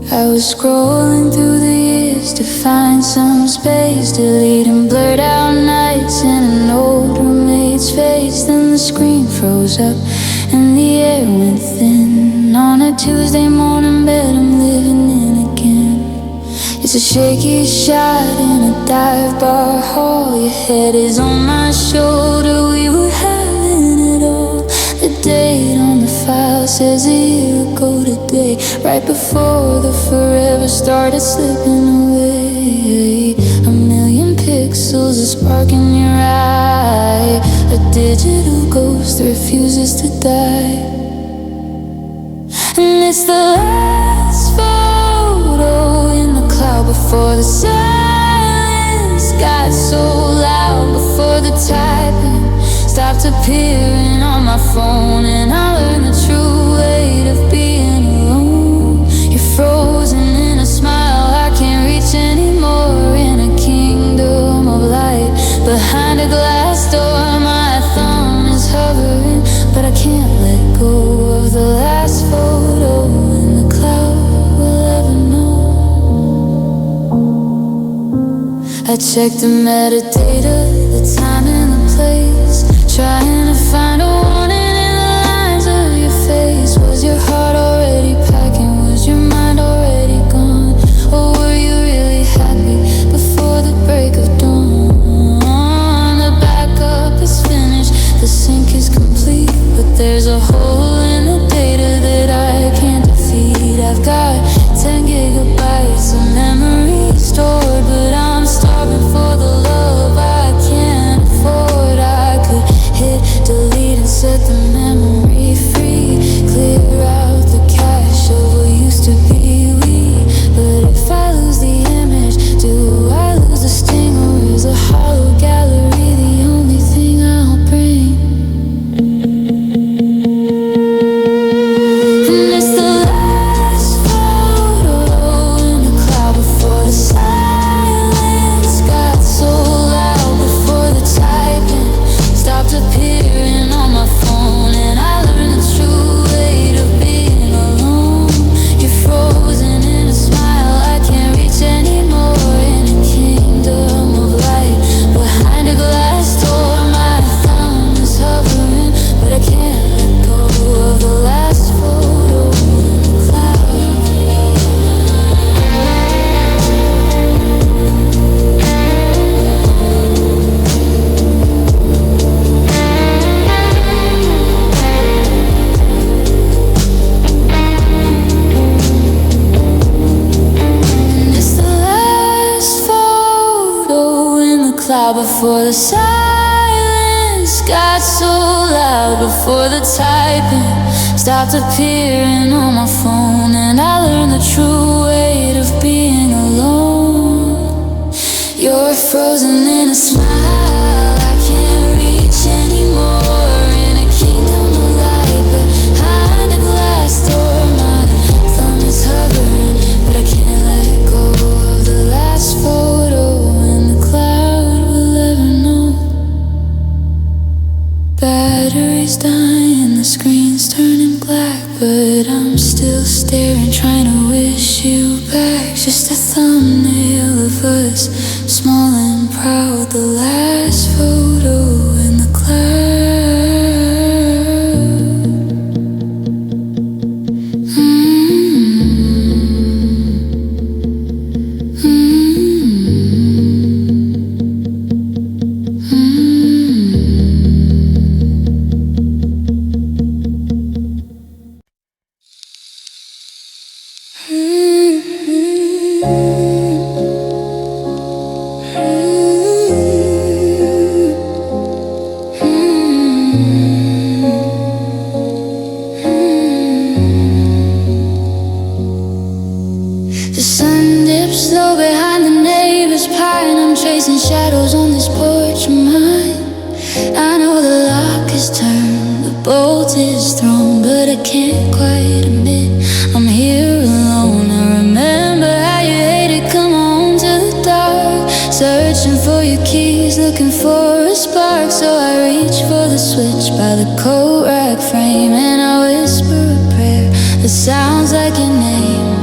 I was scrolling through the years to find some space, deleting blurred out nights and an old roommate's face. Then the screen froze up and the air went thin. On a Tuesday morning bed I'm living in again. It's a shaky shot in a dive bar hall. Your head is on my shoulder, we were having it all. The date on the file says a year ago today, right before the forever started slipping away. A million pixels, a spark in your eye, a digital ghost that refuses to die. And it's the last photo in the cloud before the silence got so loud, before the typing stopped appearing on my phone. And I learned the true weight of being alone. You're frozen in a smile I can't reach anymore, in a kingdom of light behind a glass door. My thumb is hovering, but I can't let go of the last photo in the cloud we'll ever know. I checked the metadata, the time and the place, trying to find a warning in the lines of your face. Was your heart already packing? Was your mind already gone? Or were you really happy before the break of dawn? The backup is finished, the sync is complete, but there's a hole in the data that I can't defeat. I've got 10 gigabytes of memory stored, but I'm starving for the love I can't afford. I could hit delete and set the memory free, clear out the cache of what used to be we. But if I lose the image, do I lose the sting, or is a hollow gallery the only thing I'll bring? And it's the last photo in the cloud before the silence got so loud, before the typing stopped appearing on my phone. And I learned the true weight of being alone. You're frozen in a smile I can't reach anymore, in a kingdom of light behind a glass door. My thumb is hovering, but I can't let go of the last photo in the cloud. And it's the last photo in the cloud before the silence got so loud, before the typing stopped appearing on my phone. And I learned the true weight of being alone. You're frozen in a smile I can't reach anymore, in a kingdom of light behind a glass door. My thumb is hovering, but I can't let go of the last photo in the cloud we'll ever know. Batteries dying, the screen's turning black, but I'm still staring, trying to wish you back. Just a thumbnail of us, small and proud, the last photo in the cloud. The sun dips low behind the neighbor's pine. I'm chasing shadows on this porch of mine. I know the lock is turned, the bolt is thrown, but I can't quite admit I'm here alone. I remember how you hated come home to the dark, searching for your keys, looking for a spark. So I reach for the switch by the coat rack frame, and I whisper a prayer that sounds like your name.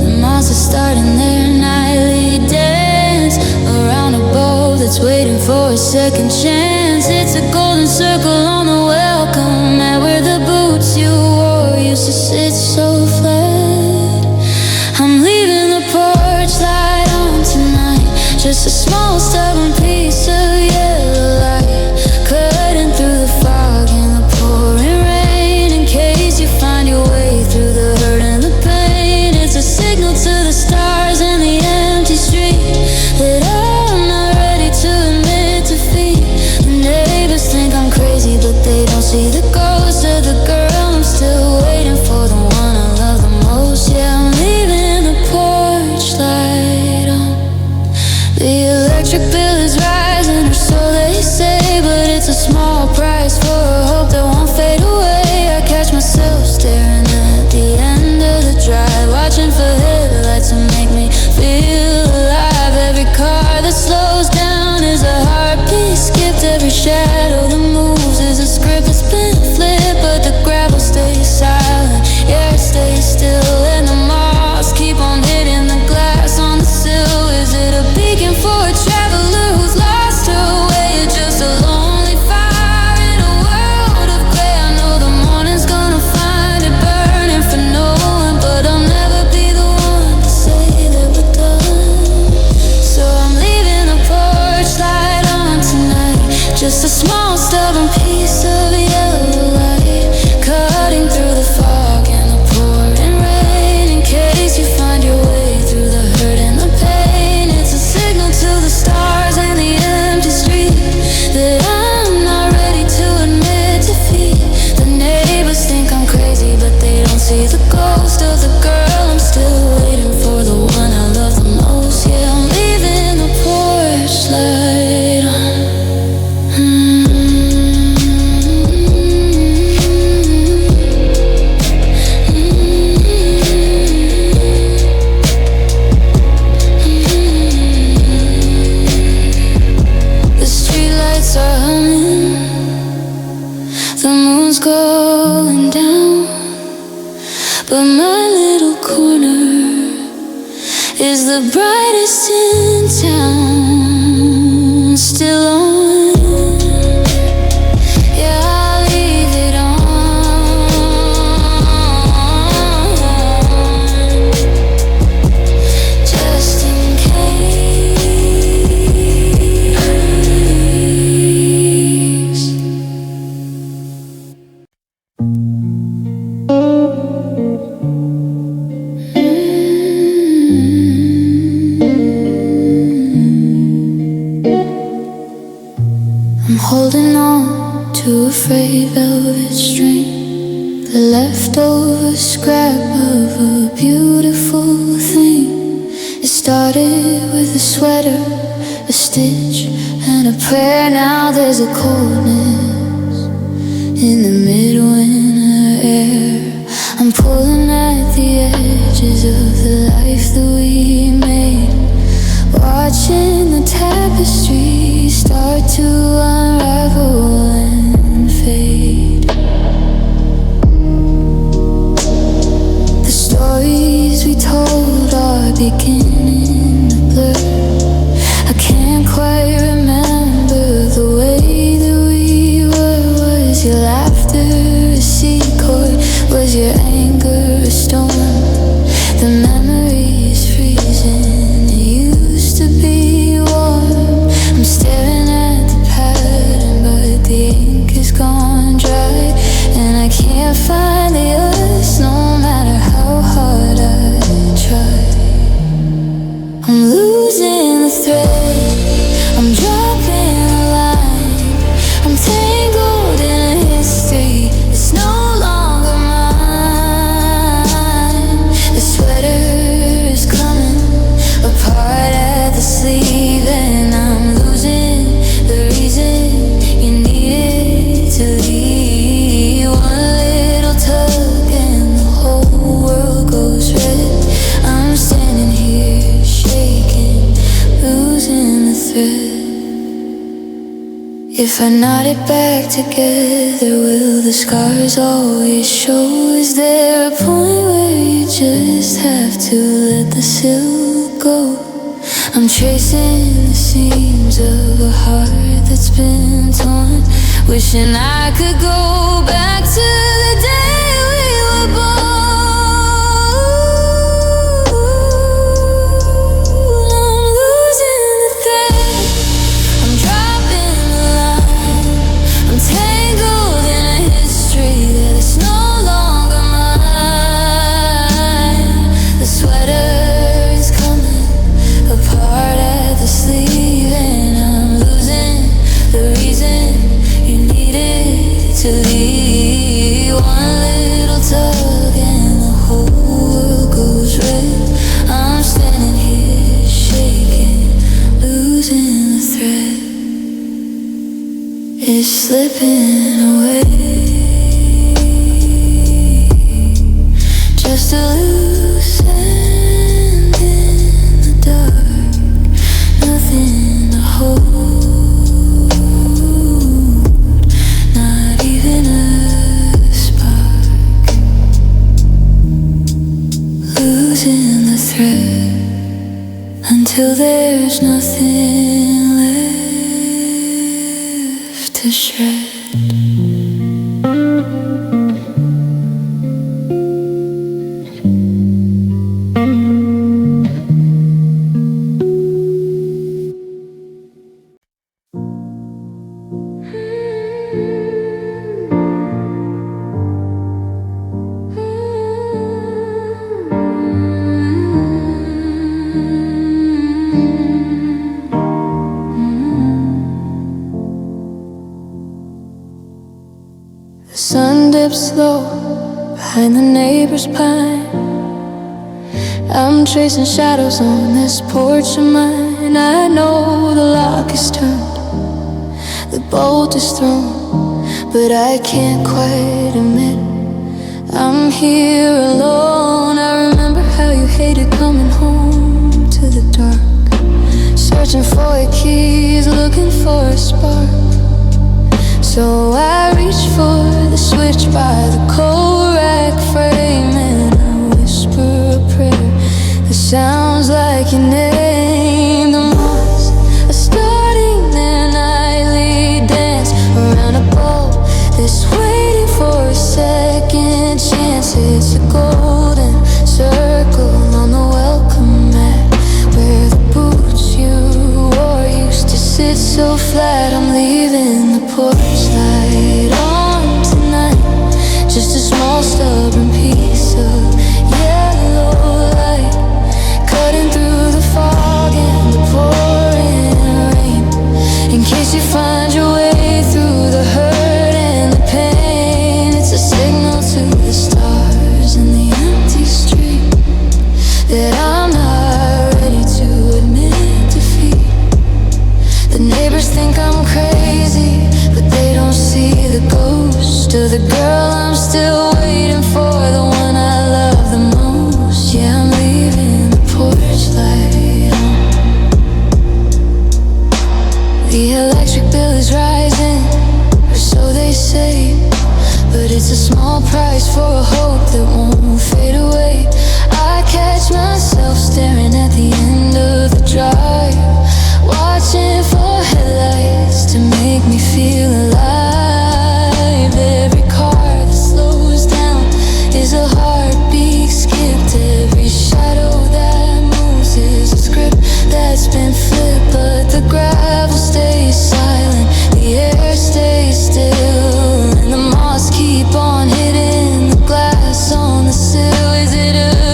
The monsters starting their nightly dance around a boat that's waiting for a second chance. It's a golden circle on the welcome mat where the boots you wore used to sit so flat. I'm leaving the porch light on tonight, just a small stubborn piece of yellow light cutting through the fog and the pouring rain. In case you find your way through the hurt and the pain, it's a signal to the stars and the empty street that I'm not ready to admit defeat. The neighbors think I'm crazy, but they don't see the ghost of the girl I'm still waiting for, the one I love the most. Yeah, I'm leaving the porch light on. The electric bill is rising, or so they say, but it's a small price for a hope that won't fade away. I catch myself staring at the end of the drive, watching for headlights to make me feel alive. Every car that slows down is a heartbeat skipped. Every shadow that moves is a script that's been flipped, but the gravel stays silent, yeah, it stays still, and the moths keep on hitting the glass on the sill. Is it a beacon for a traveler who's lost her way, or just a lonely fire in a world of gray? I know the morning's gonna find it burning for no one, but I'll never be the one to say that we're done. So I'm leaving the porch light on tonight, just a small stubborn piece of yellow light cutting through the fog and the pouring rain. In case you find your way through the hurt and the pain, it's a signal to the stars and the empty street that I'm not ready to admit defeat. The neighbors think I'm crazy, but they don't see the ghost of the girl I'm still waiting for, the one I love the most. Yeah, I'm leaving the porch light on. The streetlights are humming, the moon's going down, but my little corner is the brightest in town. Still on, yeah, I'll leave it on, just in case. I'm holding on to a frayed velvet string, the leftover scrap of a beautiful thing. It started with a sweater, a stitch, and a prayer. Now there's a coldness in the midwinter air. I'm pulling at the edges of the life that we made, watching the tapestry start to unravel and fade. The stories we told are beginning to blur. I can't quite remember the way that we were. Was your laughter a sea chord? Was your anger a storm? The memories freezing, it used to be warm. I'm staring at the pattern, but the ink is gone dry, and I can't find the us no matter how hard I try. I'm losing the thread, I'm dropping a line, I'm tangled in a history that's no longer mine. The sweater is coming apart at the sleeve, and I'm losing the reason you needed to leave. One little tug and the whole world goes red. I'm standing here shaking, losing the thread. If I knot it back together, will the scars always show? Is there a point where you just have to let the silk go. I'm tracing the seams of a heart that's been torn, wishing I could go back to the day we were born. I'm losing the thread, I'm dropping the line, I'm tangled in a history that is no longer mine. The sweater is coming apart at the sleeve, and I'm losing the reason you needed to leave. One little tug and the whole world goes red. I'm standing here shaking, losing the thread. It's slipping away, just a loose end in the dark, nothing to hold, not even a spark. Losing the thread until there's nothing left to shred. The sun dips low behind the neighbor's pine. I'm tracing shadows on this porch of mine. I know the lock is turned, the bolt is thrown, but I can't quite admit I'm here alone. I remember how you hated coming home to the dark, searching for your keys, looking for a spark. So I reach for the switch by the cold rack frame, and I whisper a prayer that sounds like your name. The moths are starting their nightly dance around a bowl that's waiting for a second chance. It's a golden circle on the welcome mat, where the boots you wore used to sit so flat. I'm leaving the porch light on tonight, just a small stubborn piece of yellow light, cutting through the fog and the pouring rain, in case you find your way through the hurt and the pain. It's a signal to the stars in the empty street that I'm not ready to admit defeat. The neighbors think I'm crazy, but they don't see the ghost of the girl I'm still waiting for, the one I love the most. Yeah, I'm leaving the porch light on. The electric bill is rising, or so they say, but it's a small price for a hope that won't fade away. I catch myself staring at the end of the drive, watching for headlights to make me feel alive. Every car that slows down is a heartbeat skipped. Every shadow that moves is a script that's been flipped. But the gravel stays silent, the air stays still, and the moths keep on hitting the glass on the sill. Is it a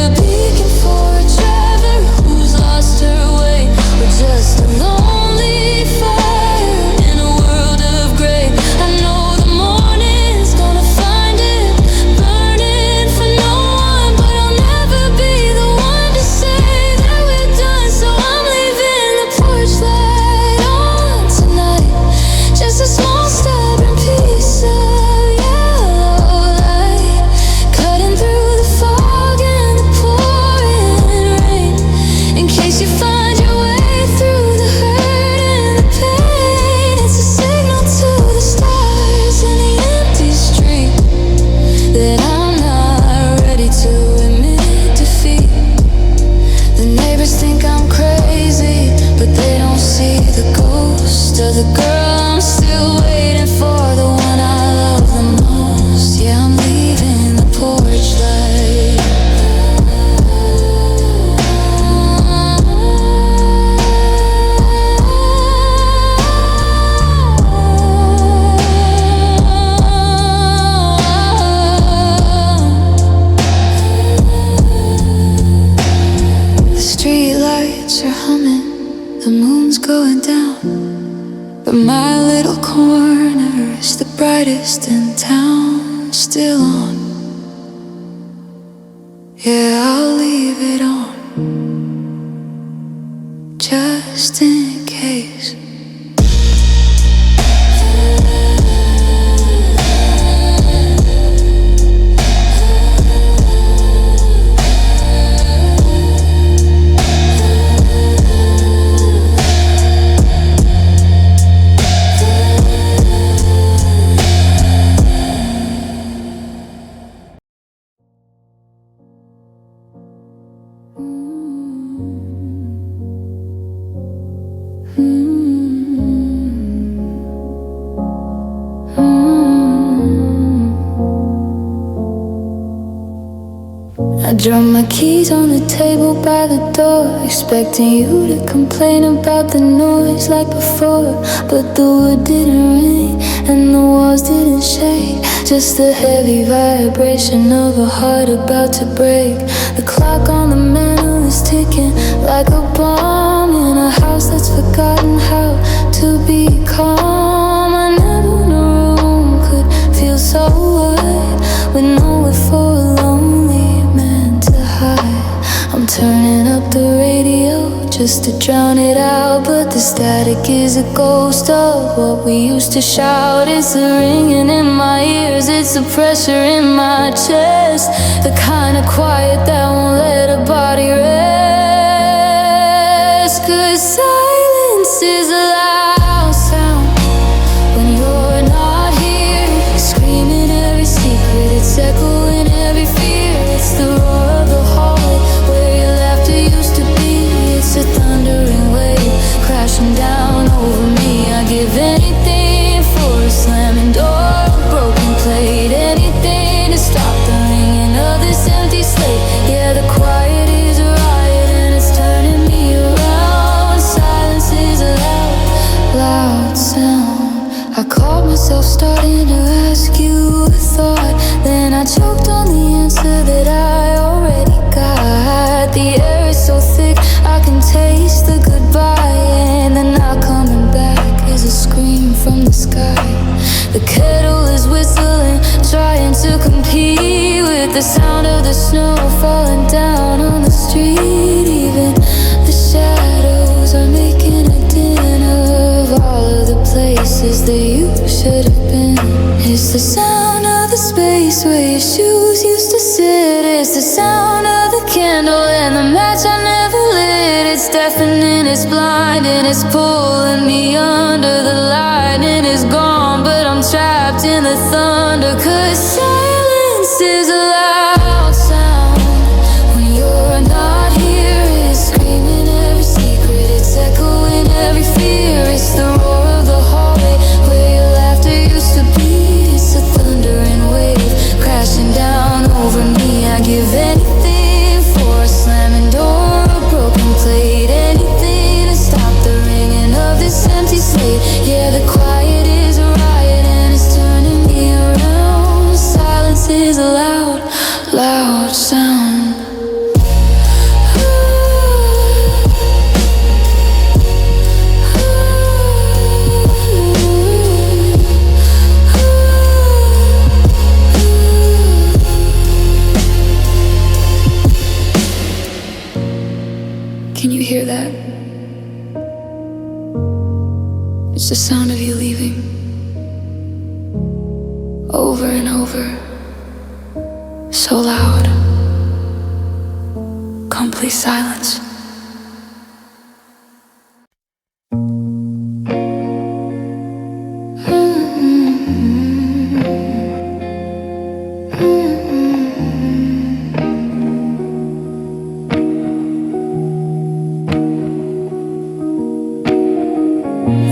the moon's going down, but my little corner is the brightest in town. Still on, yeah, I'll leave it on, just in case. I dropped my keys on the table by the door, expecting you to complain about the noise like before. But the wood didn't ring and the walls didn't shake, just the heavy vibration of a heart about to break. The clock on the mantle is ticking like a bomb in a house that's forgotten how to be calm. I never knew a room could feel so wide with nowhere for a lonely man to hide. I'm turning up the radio just to drown it out, but the static is a ghost of what we used to shout. It's the ringing in my ears, it's the pressure in my chest, the kind of quiet that won't let a body rest. 'Cause silence is a loud sound when you're not here, screaming every secret, it's echoing every fear. It's the roar of the hallway where your laughter used to be. It's a thundering wave crashing down over me. I give anything for a slamming door, a broken plate, anything to stop the ringing of this empty slate. Yeah, the quiet is a riot and it's turning me around. Silence is a loud, loud sound. I caught myself starting to ask you a thought, then I choked on the answer that I already got. The air is so thick I can taste the goodbye, and the not coming back is a scream from the sky. The kettle is whistling, trying to compete with the sound of the snow falling down on the street. Even the shadows are making a din of all of the places that you should have been. It's the sound of the space where your shoes used to sit. It's the sound of the candle and the match I never lit. It's deafening, it's blinding, it's pulling me under. The lightning is gone, but I'm trapped in the thunder. 'Cause silence is a loud sound when you're not here. It's screaming every secret, it's echoing every fear. It's the roar of the hallway where your laughter used to be. It's a thundering wave crashing down over me. I give anything for a slamming door, a broken plate, anything to stop the ringing of this empty slate. Yeah, the quiet is a riot and it's turning me around. Silence is a loud, loud sound. Can you hear that? It's the sound of you leaving, over and over, so loud. Complete silence.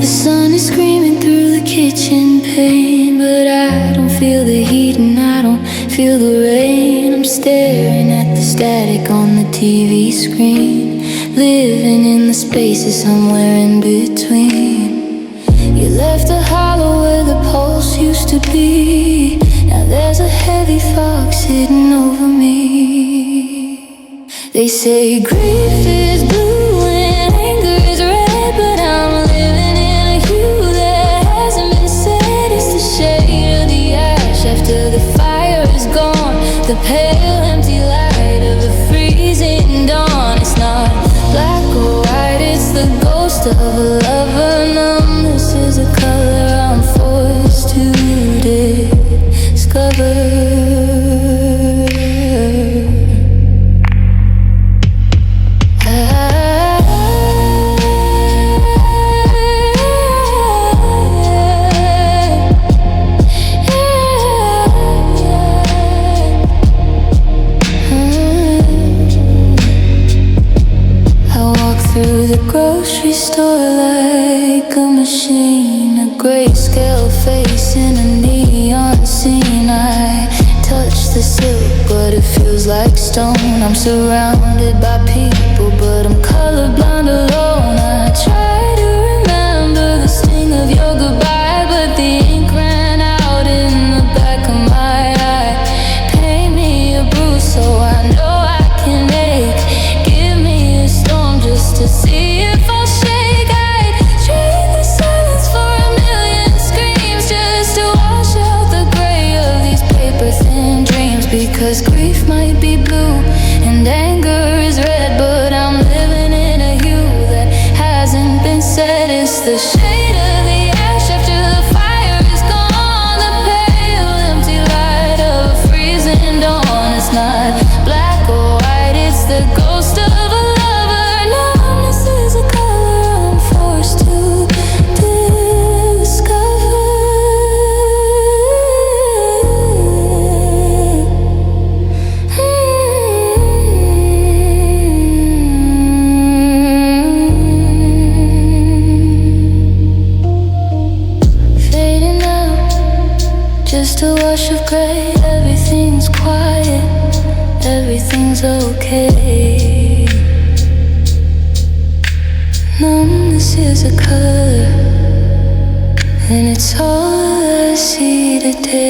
The sun is screaming through the kitchen pane, but I don't feel the heat and I don't feel the rain. I'm staring at the static on the TV screen, living in the spaces somewhere in between. You left a hollow where the pulse used to be. Now there's a heavy fog sitting over me. They say grief is blue and anger is red. grocery store like a machine, a grayscale face in a neon scene. I touch the silk, but it feels like stone. I'm surrounded by people, but I'm colorblind alone. I try to remember the sting of your goodbye, but the ink ran out in the back of my eye. Paint me a bruise so I know I can ache. Give me a storm just to see if I'll shake. I'd trade the silence for a million screams just to wash out the gray of these paper thin dreams. Because grief might be blue and anger is red, but I'm living in a hue that hasn't been said. It's the shade of the ash after the fire is gone, the pale empty light of a freezing dawn. It's not black or white, it's the ghost of a lover. Numbness is a color I'm forced to discover. Fading out, just a wash of gray. Everything's quiet, everything's okay. Numbness is a color, and it's all I see today.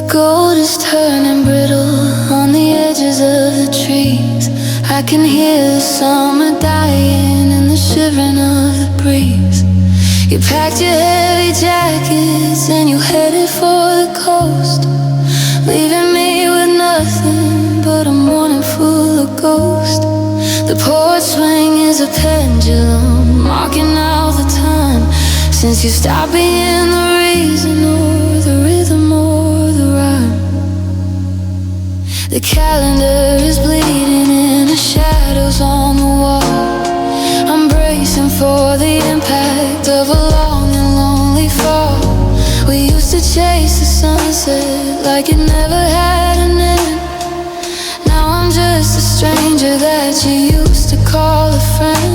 Gold is turning brittle on the edges of the trees. I can hear the summer dying in the shivering of the breeze. You packed your heavy jackets and you headed for the coast, leaving me with nothing but a morning full of ghosts. The porch swing is a pendulum, marking out the time since you stopped being the reason or the rhythm or the rhyme. The calendar is bleeding in the shadows on the wall. I'm bracing for the impact of a long and lonely fall. We used to chase the sunset like it never had an end. Now I'm just a stranger that you used to call a friend.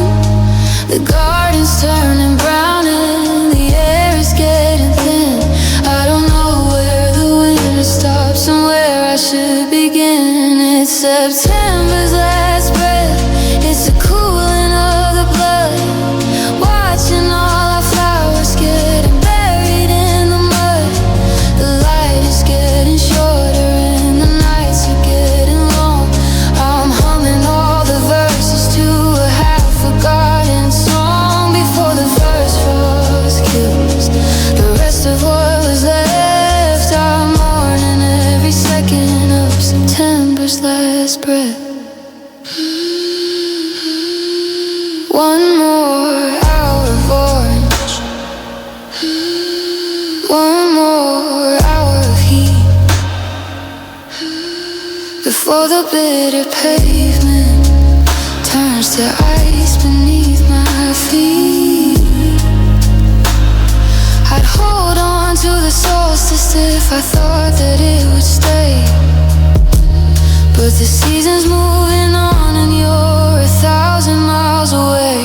The garden's turning brown and the air is getting thin. I don't know where the winter stops and where I should begin. It's September's last breath, it's the cooling of the blood, watching all our flowers getting buried in the mud. The light is getting shorter and the nights are getting long. I'm humming all the verses to a half-forgotten song before the first frost kills the rest of what was left. I'm mourning every second of September's last breath. One more hour of orange, one more hour of heat, before the bitter pavement turns to ice beneath my feet. I'd hold on to the solstice if I thought that it would stay, but the season's moving on and you're 1,000 miles away.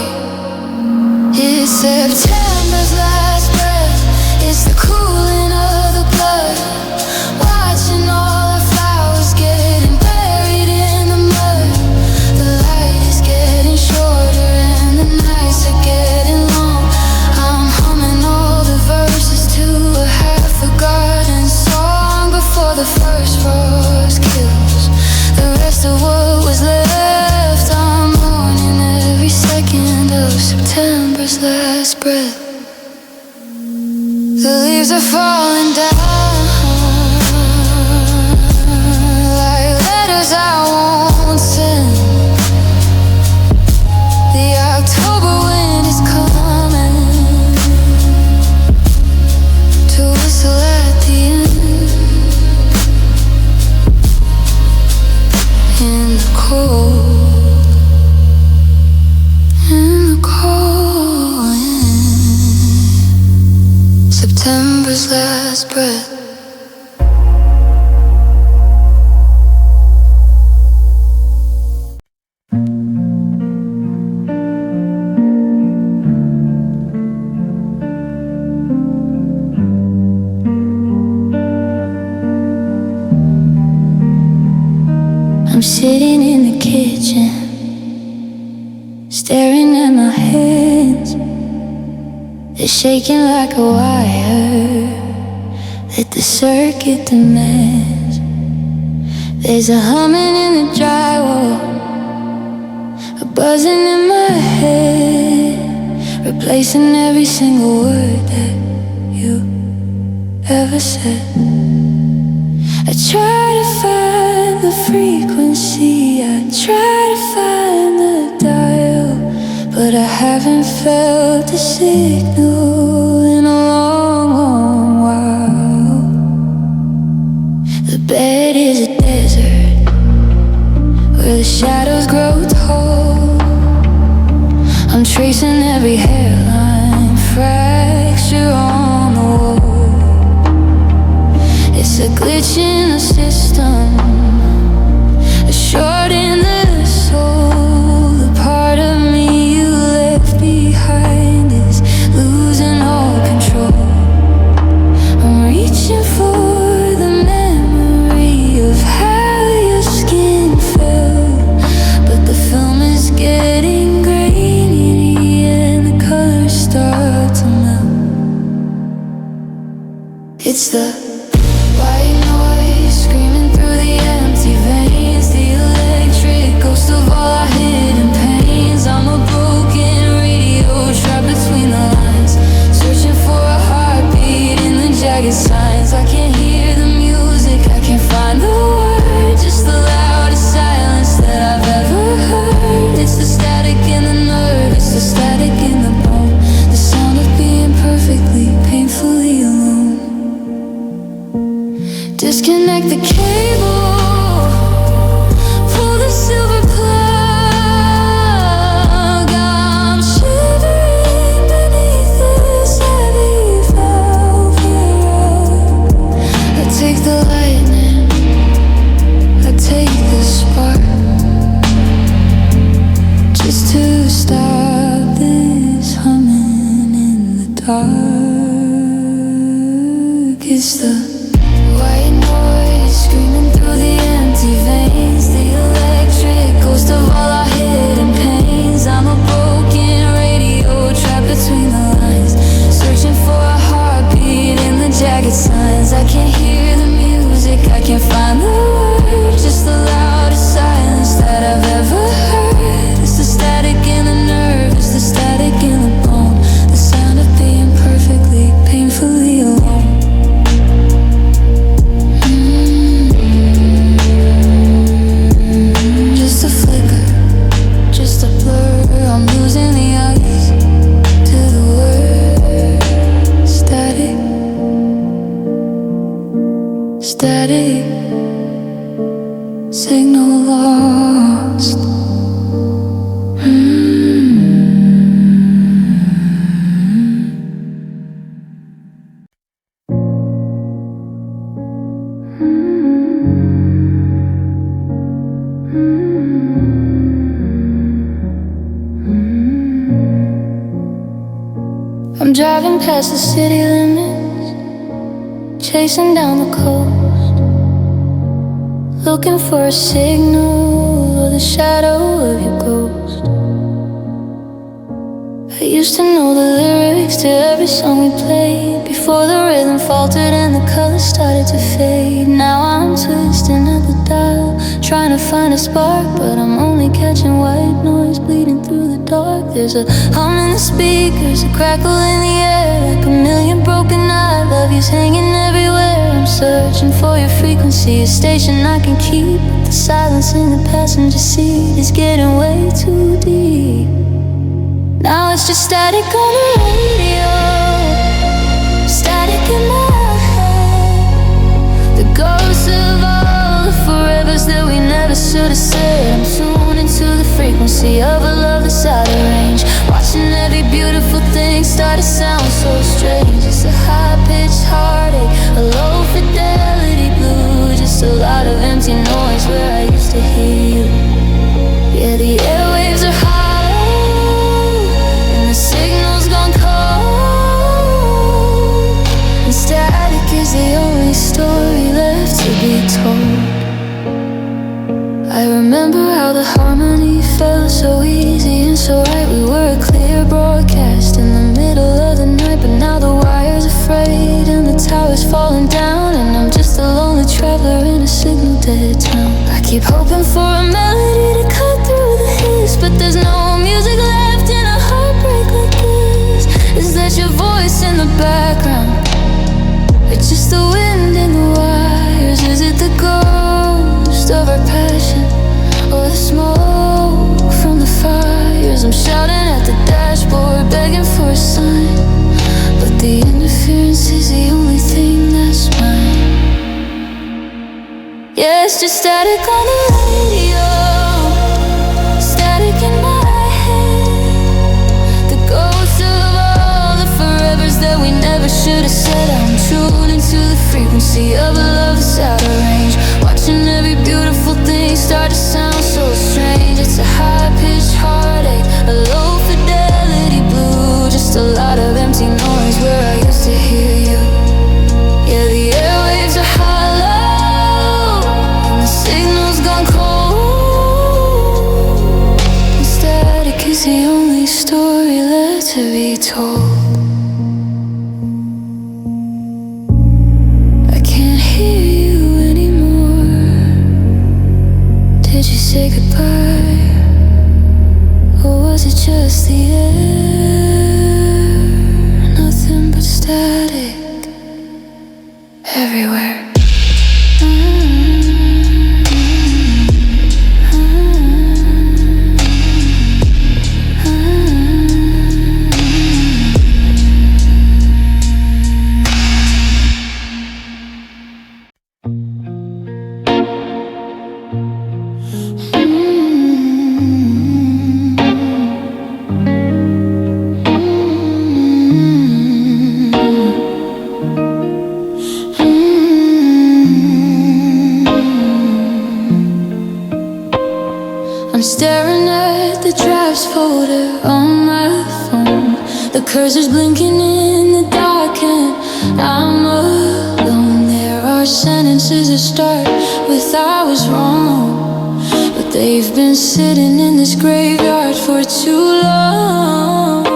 It's September's last breath, it's the cooling of the blood, watching all our flowers getting buried in the mud. The light is getting shorter and the nights are getting long. I'm humming all the verses to a half-forgotten song before the first frost kills the rest of what was left. I'm mourning every second of September's last breath. The leaves are falling down, last breath. I'm sitting in the kitchen, staring at my hands. They're shaking like a wire that the circuit demands. There's a humming in the drywall, a buzzing in my head, replacing every single word that you ever said. I try to find the frequency, I try to find the dial, but I haven't felt a signal in a long, long while. The bed is a desert where the shadows grow tall. I'm tracing every hairline, fracture on the wall. It's a glitch in the system, a short in the soul. The part of me you left behind is losing all control. I'm reaching for the memory of how your skin felt, but the film is getting grainy and the colors start to melt. It's the white noise screaming through the empty veins, the electric ghost of all our hidden pains. I'm a broken radio trapped between the lines, searching for a heartbeat in the jagged signs. I can't hear the music, I can't find the words, just the loudest silence that I've ever heard. It's the static in the nerve, it's the static in the bone, the sound of being perfectly, painfully alone. Disconnect the cable, pull the silver plug. I'm shivering beneath this heavy valve here. I take the lightning, I take the spark, just to stop this humming in the dark. It's the white noise screaming through the empty veins, the electric ghost of all our hidden pains. I'm a broken radio trapped between the lines, searching for a heartbeat in the jagged signs. I can't hear the music, I can't find the words, just the loudest silence that I've ever heard. It's the static in the nerve, it's the static in the bone, the sound of being perfectly, painfully alone. Just a flicker, just a blur. I'm losing the eyes to the word static, static, signal lost. I'm driving past the city limits, chasing down the coast, looking for a signal or the shadow of your ghost. I used to know the lyrics to every song we played, before the rhythm faltered and the colors started to fade. Now I'm twisting at the dial, trying to find a spark, but I'm only catching white noise bleeding through the dark. There's a hum in the speakers, a crackle in the air, like a million broken I love yous hanging everywhere. I'm searching for your frequency, a station I can keep, but the silence in the passenger seat is getting way too deep. Now it's just static on the radio, static in my head, the ghosts of all the forevers that we never should have said. I'm tuned into the frequency of a love that's out of range, watching every beautiful thing start to sound so strange. It's a high-pitched heart noise where I used to hear you. Yeah, the airwaves are hollow and the signal's gone cold, and static is the only story left to be told. I remember how the harmony felt so easy and so right. We were a clear broadcast in the middle of the night, but now the wire's afraid and the tower's falling down, and I'm just a lonely traveler in a signal-dead town. I keep hoping for a melody to cut through the hiss, but there's no music left in a heartbreak like this. Is that your voice in the background? It's just the wind in the wires. Is it the ghost of our passion, or the smoke from the fires? I'm shouting at the dashboard, begging for a sign, but the interference is the only thing that's mine. Yeah, it's just static on the radio, static in my head, the ghost of all the forevers that we never should have said. I'm tuned into the frequency of a love that's out of range, watching every beautiful thing start to sound so strange. It's a high-pitched heartache, a low-fidelity blue, just a lot of empty noise where I used to hear you. Yeah, the airwaves are hollow and the signal's gone cold, and static is the only story left to be told. I can't hear you anymore. Did you say goodbye, or was it just the air? Nothing but static everywhere. I'm staring at the drafts folder on my phone. The cursor's blinking in the dark and I'm alone. There are sentences that start with "I was wrong," but they've been sitting in this graveyard for too long.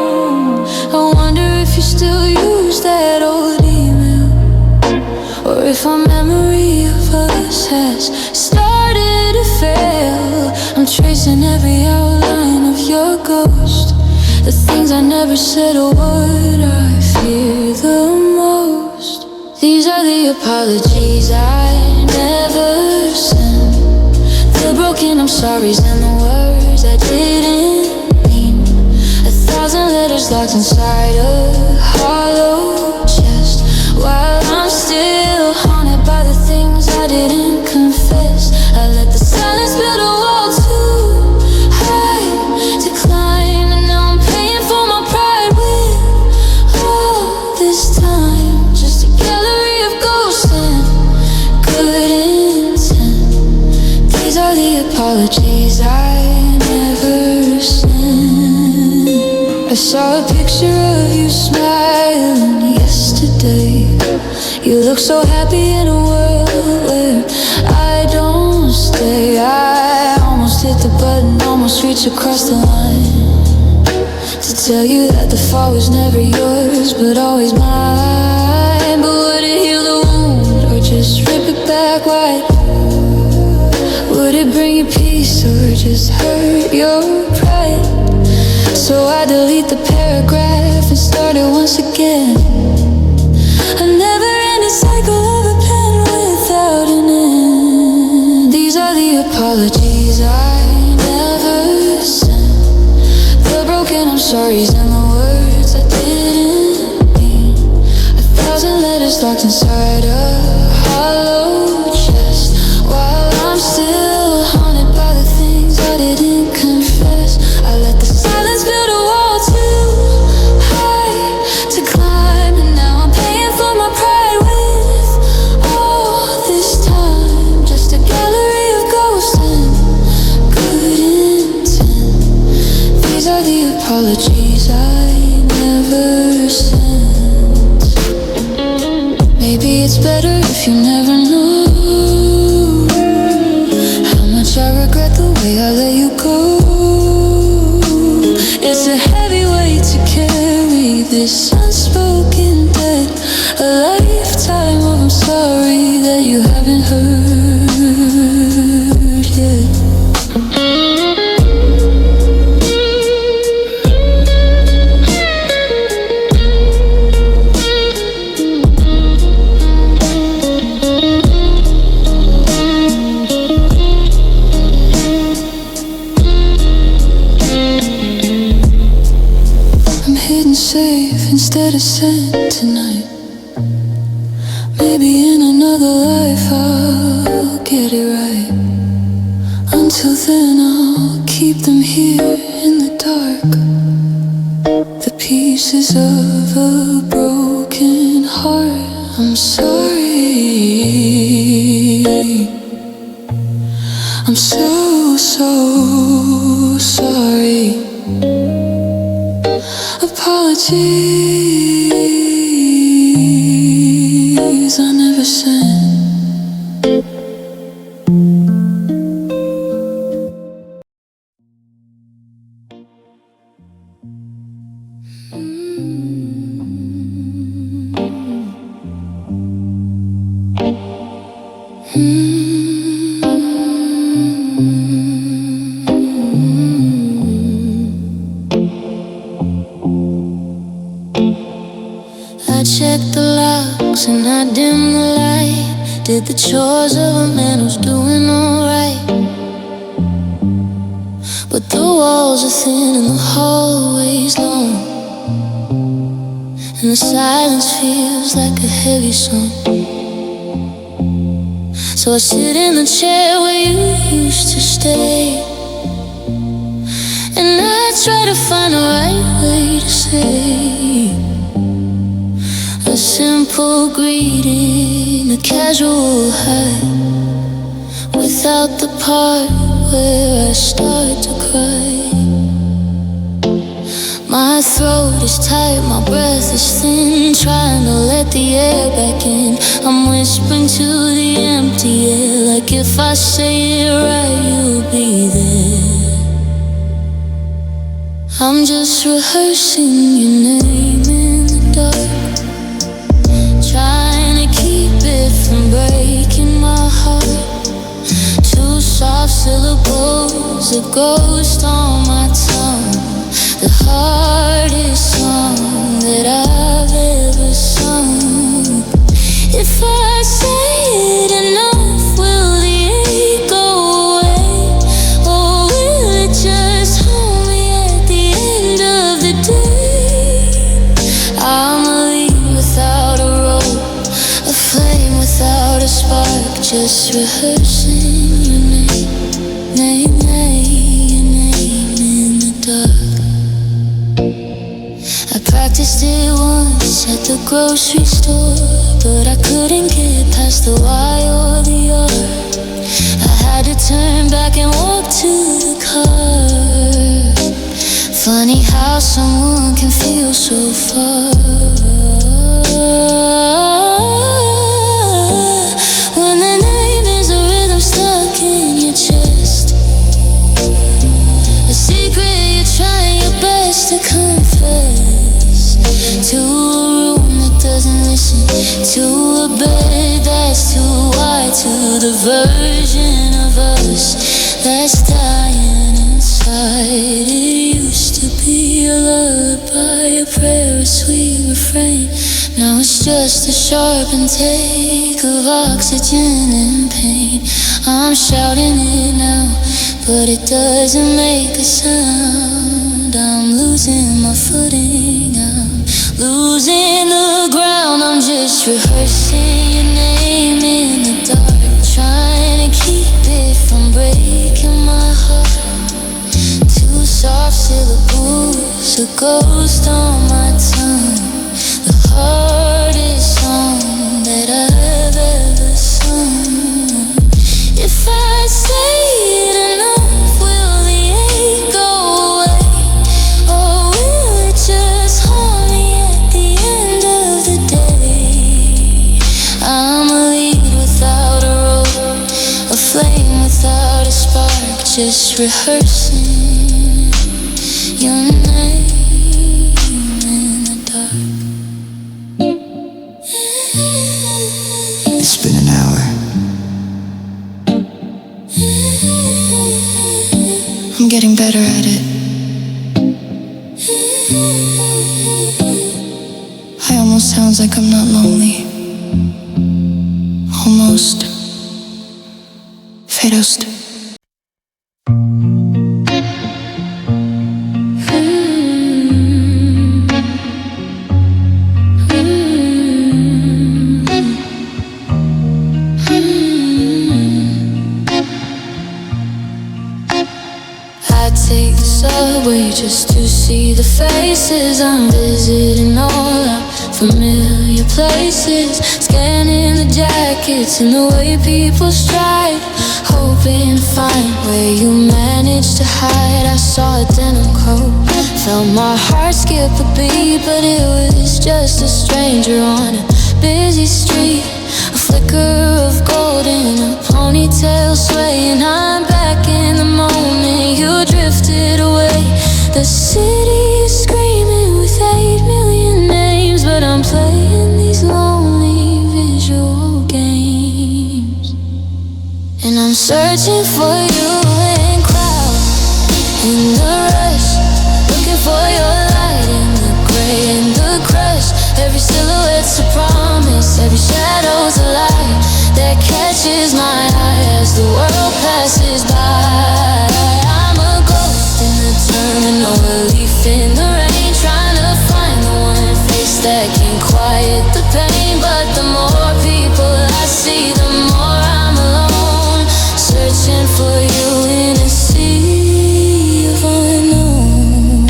I wonder if you still use that old email, or if our memory of us has started to fail. I'm tracing every outline of your ghost, the things I never said or what I fear the most. These are the apologies I never sent, the broken I'm sorry's and the words I didn't mean. 1,000 letters locked inside a hollow chest, while I'm still haunted by the things I didn't confess. I let the silence build a wall too high to climb, and now I'm paying for my pride with all this time. Just a gallery of ghosts and good intent. These are the apologies I never sent. I saw a picture of you smiling yesterday. You look so happy in a world where I don't stay. I almost hit the button, almost reached across the line to tell you that the fault was never yours, but always mine. But would it heal the wound, or just rip it back wide? Would it bring you peace, or just hurt your pride? So I delete the paragraph and start it once again. A never-ending cycle of a pen without an end. These are the apologies I never sent, the broken I'm sorry's and the words I didn't mean. 1,000 letters locked inside a hollow chest, while I'm still haunted by the things I didn't confess. I let the silence build a wall too high to climb, and now I'm paying for my pride with all this time. Just a gallery of ghosts it's better if you never know how much I regret the way I let you go. It's a heavy weight to carry, this unspoken debt, a lifetime of I'm sorry that you haven't heard yet. Safe instead of sent tonight. Maybe in another life I'll get it right. Until then I'll keep them here in the dark, the pieces of a broken heart. I'm sorry, I'm so sorry. Apologies I never sent. I checked the locks and I dimmed the light, did the chores of a man who's doing alright. But the walls are thin and the hallway's long, and the silence feels like a heavy song. So I sit in the chair where you used to stay, and I try to find the right way to say a simple greeting, a casual hi, without the part where I start to cry. My throat is tight, my breath is thin, trying to let the air back in. I'm whispering to the empty air, like if I say it right, you'll be there. I'm just rehearsing your name in the dark, trying to keep it from breaking my heart. Two soft syllables, a ghost on my tongue, the hardest song that I've ever sung. If I say it enough, will the ache go away? Or will it just haunt me at the end of the day? I'm a leaf without a rope, a flame without a spark, just rehearsing your name in the dark. I practiced it once at the grocery store, but I couldn't get past the Y or the R. I had to turn back and walk to the car. Funny how someone can feel so far when the name is a rhythm stuck in your chest, a secret you're trying your best to confess, to a room that doesn't listen, to a bed that's too wide, to the version of us that's dying inside. It used to be a lullaby, a prayer, a sweet refrain. Now it's just a sharp intake of oxygen and pain. I'm shouting it now, but it doesn't make a sound. I'm losing my footing, I'm losing the ground. I'm just rehearsing your name in the dark, trying to keep it from breaking my heart. Two soft syllables, a ghost on my tongue, the hardest song that I've ever sung. If I say it enough, will the ache go away? Or will it just haunt me at the end of the day? I'm a lead without a road, a flame without a spark, just rehearsing your name in the dark. It's been an hour. I'm getting better at it. I almost sounds like I'm not lonely. Almost. Fadost. I take the subway just to see the faces. I'm visiting all our familiar places, scanning the jackets and the way people stride, hoping to find where you managed to hide. I saw a denim coat, felt my heart skip a beat, but it was just a stranger on a busy street. A flicker of gold in a ponytail swaying. I'm back in the moment, you drifted away. The city is screaming with 8 million names, but I'm playing these lonely visual games. And I'm searching for you in crowds, in the rush, looking for your light in the gray and the crush. Every silhouette's a promise, every shadow's a light that catches my eye as the world passes by. I'm a ghost in the terminal, a leaf in the rain, trying to find the one face that can quiet the pain. But the more people I see, the more I'm alone, searching for you in a sea of unknown.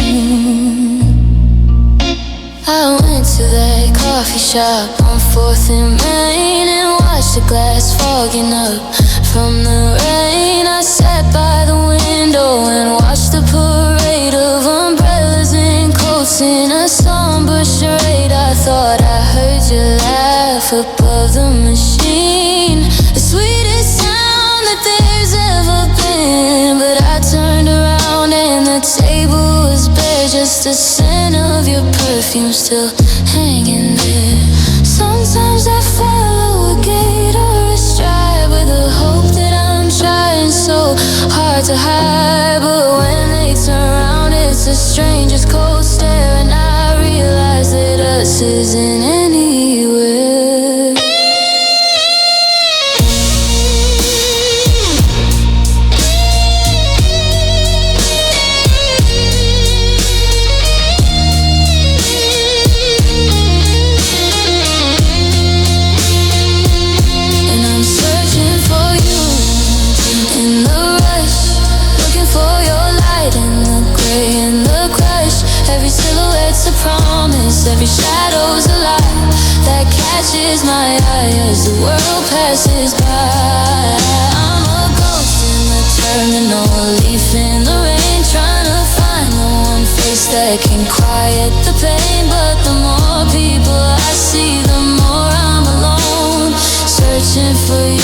I went to that coffee shop on 4th and Main and watched the glass fogging up from the rain. I sat by the window and watched the parade of umbrellas and coats in a somber charade. I thought I heard you laugh above the machine, the sweetest sound that there's ever been. But I turned around and the table was bare, just the scent of your perfume still hanging there. Sometimes I follow a gate or a stride with the hope that I'm trying so hard to hide. But when they turn around, it's a stranger's cold stare, and I realize that us isn't anywhere. Every shadow's a light that catches my eye as the world passes by. I'm a ghost in the terminal, a leaf in the rain, trying to find the one face that can quiet the pain. But the more people I see, the more I'm alone, searching for you